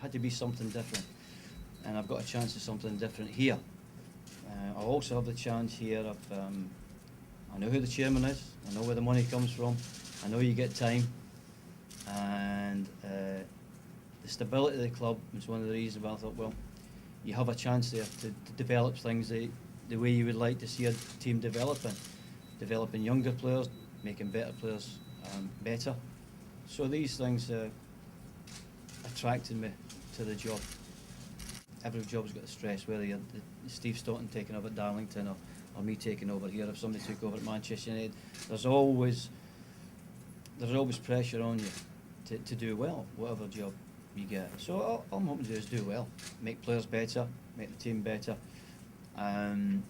had to be something different, and I've got a chance of something different here. I also have the chance here of, I know who the chairman is, I know where the money comes from, I know you get time, and the stability of the club was one of the reasons why I thought, well, you have a chance there to develop things the way you would like to see a team developing younger players, making better players better. So these things attracted me to the job. Every job's got a stress, whether you're Steve Staunton taking over at Darlington or me taking over here. If somebody took over at Manchester United, there's always pressure on you to do well, whatever job you get. So all I'm hoping to do is do well, make players better, make the team better, and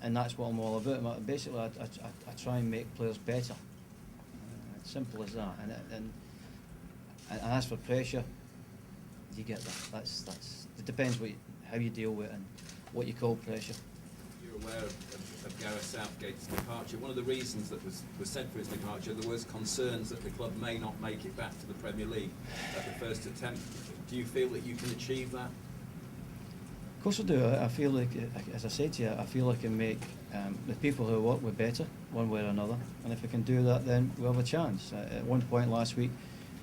that's what I'm all about. Basically, I try and make players better. Simple as that. And as for pressure, you get that. That's it depends how you deal with it and what you call pressure. You're aware of Gareth Southgate's departure. One of the reasons that was said for his departure, there was concerns that the club may not make it back to the Premier League at the first attempt. Do you feel that you can achieve that? Of course I do. I feel like, as I said to you, I feel I can make the people who I work with better, one way or another. And if we can do that, then we have a chance. At one point last week,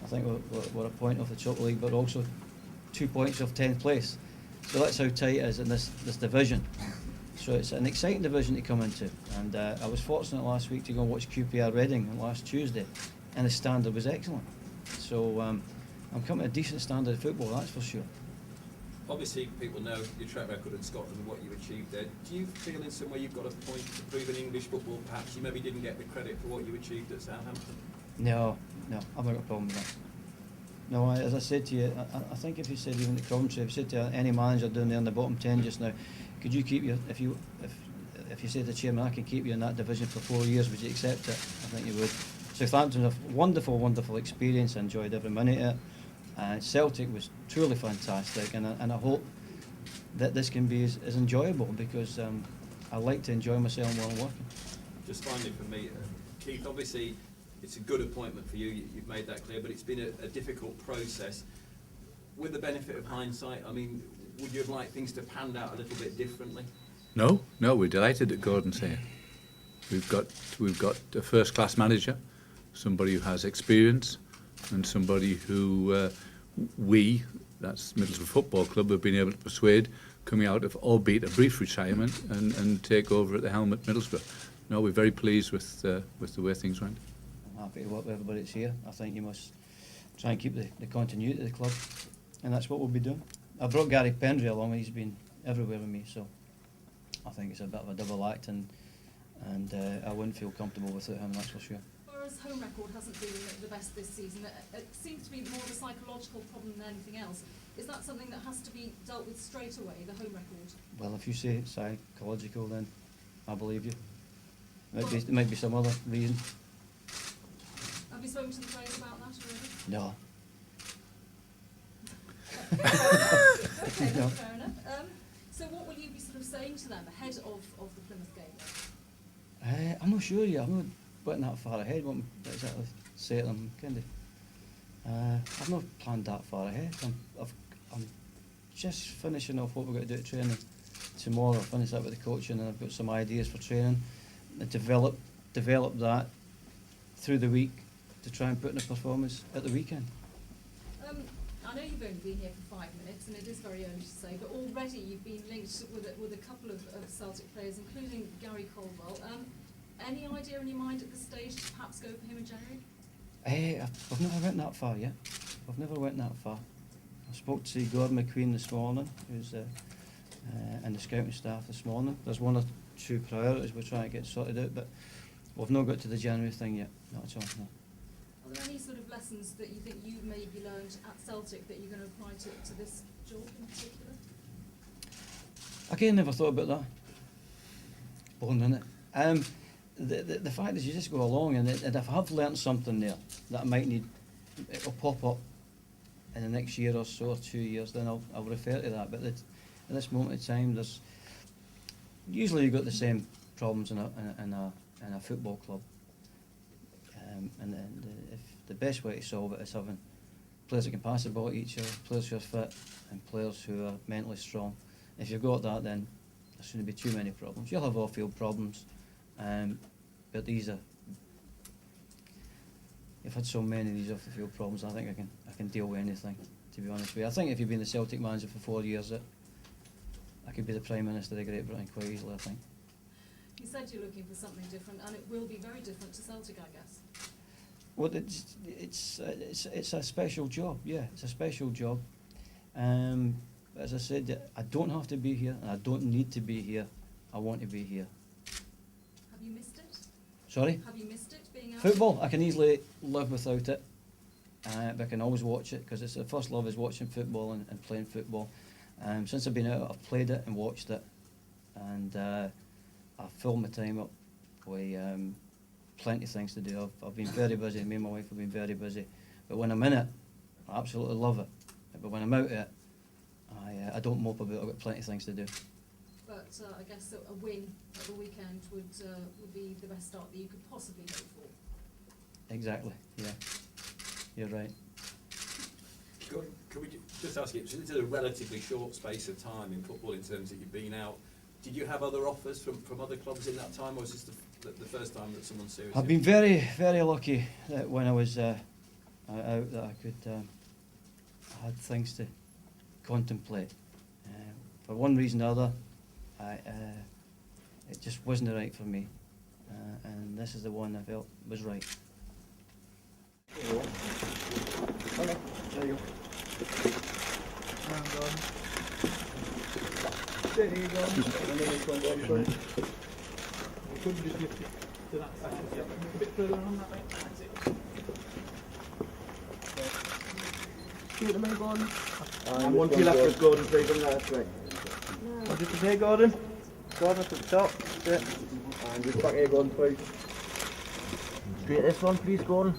I think we're a point off the top league, but also 2 points off 10th place. So that's how tight it is in this division. So it's an exciting division to come into. And I was fortunate last week to go and watch QPR Reading last Tuesday, and the standard was excellent. So I'm coming to a decent standard of football, that's for sure. Obviously, people know your track record in Scotland and what you achieved there. Do you feel in some way you've got a point to prove in English football? Perhaps you maybe didn't get the credit for what you achieved at Southampton? No, I've not got a problem with that. No, as I said to you, I think if you said even at Coventry, if you said to any manager down there in the bottom 10 just now, could you keep you, if you said to the chairman, I can keep you in that division for 4 years, would you accept it? I think you would. Southampton was a wonderful experience. I enjoyed every minute of it. Celtic was truly fantastic, and I hope that this can be as enjoyable, because I like to enjoy myself while I'm working. Just finally for me, Keith, obviously it's a good appointment for you, you've made that clear, but it's been a difficult process. With the benefit of hindsight, I mean, would you have liked things to pan out a little bit differently? No, we're delighted that Gordon's here. We've got a first-class manager, somebody who has experience, and somebody who that's Middlesbrough Football Club, have been able to persuade coming out of, albeit a brief retirement, and take over at the helm at Middlesbrough. No, we're very pleased with the way things went. I'm happy to work with everybody that's here. I think you must try and keep the continuity of the club, and that's what we'll be doing. I brought Gary Pendry along. He's been everywhere with me, so I think it's a bit of a double act, and I wouldn't feel comfortable without him, that's for sure. Whereas home record hasn't been the best this season, it seems to be more of a psychological problem than anything else. Is that something that has to be dealt with straight away, the home record? Well, if you say it's psychological, then I believe you. There might be some other reason. Have you spoken to the players about that already? No. Okay, No. fair enough. So what will you be sort of saying to them ahead of the Plymouth game? I'm not sure yet. I'm not went that far ahead. What exactly say to them? I've not planned that far ahead. I'm just finishing off what we're going to do at training tomorrow. I'll finish that with the coaching, and I've got some ideas for training. And develop that through the week to try and put in a performance at the weekend. I know you've only been here for 5 minutes, and it is very early to say, but already you've been linked with a couple of Celtic players, including Gary Caldwell. Any idea in your mind at this stage to perhaps go for him in January? I've never went that far yet. I spoke to Gordon McQueen this morning, who's and the scouting staff this morning. There's one or two priorities we're trying to get sorted out, but we've not got to the January thing yet, not at all, no. Are there any sort of lessons that you think you maybe learned at Celtic that you're going to apply to this job in particular? Again, never thought about that. Born in it. The fact is, you just go along, and if I have learnt something there that I might need, it will pop up in the next year or so, or 2 years, then I'll refer to that. But at this moment in time, there's usually you've got the same problems in a football club, and if the best way to solve it is having players that can pass the ball to each other, players who are fit, and players who are mentally strong. If you've got that, then there shouldn't be too many problems. You'll have off-field problems, but these are. You've had so many of these off-the-field problems. I think I can deal with anything. To be honest with you, I think if you've been the Celtic manager for 4 years, that I could be the Prime Minister of Great Britain quite easily. I think. You said you're looking for something different, and it will be very different to Celtic, I guess. Well, it's a special job. Yeah, it's a special job. As I said, I don't have to be here, and I don't need to be here. I want to be here. Have you missed it? Sorry? Have you missed it, being out? Football, I can easily live without it, but I can always watch it because it's the first love is watching football and playing football. Since I've been out, I've played it and watched it, and I've filled my time up with plenty of things to do. I've been very busy. Me and my wife have been very busy, but when I'm in it, I absolutely love it. But when I'm out of it, I don't mope about. I've got plenty of things to do. But I guess a win at the weekend would be the best start that you could possibly hope for. Exactly. Yeah, you're right. Can we just ask you, this is a relatively short space of time in football in terms that you've been out. Did you have other offers from other clubs in that time, or was this the first time that someone seriously? I've been very, very lucky that when I was out that I could, I had things to contemplate. For one reason or other, it just wasn't right for me, and this is the one I felt was right. There you go. Okay, there you go. And there you go. And then this one down front. You could just lift it to that side. Yeah, a bit further on that way. That's it. Shoot the main Gordon. And one to your left with Gordon, three on the left, right. What did you say, Gordon? Gordon up at the top. That's it. And just back here, Gordon, please. Straight this one, please, Gordon.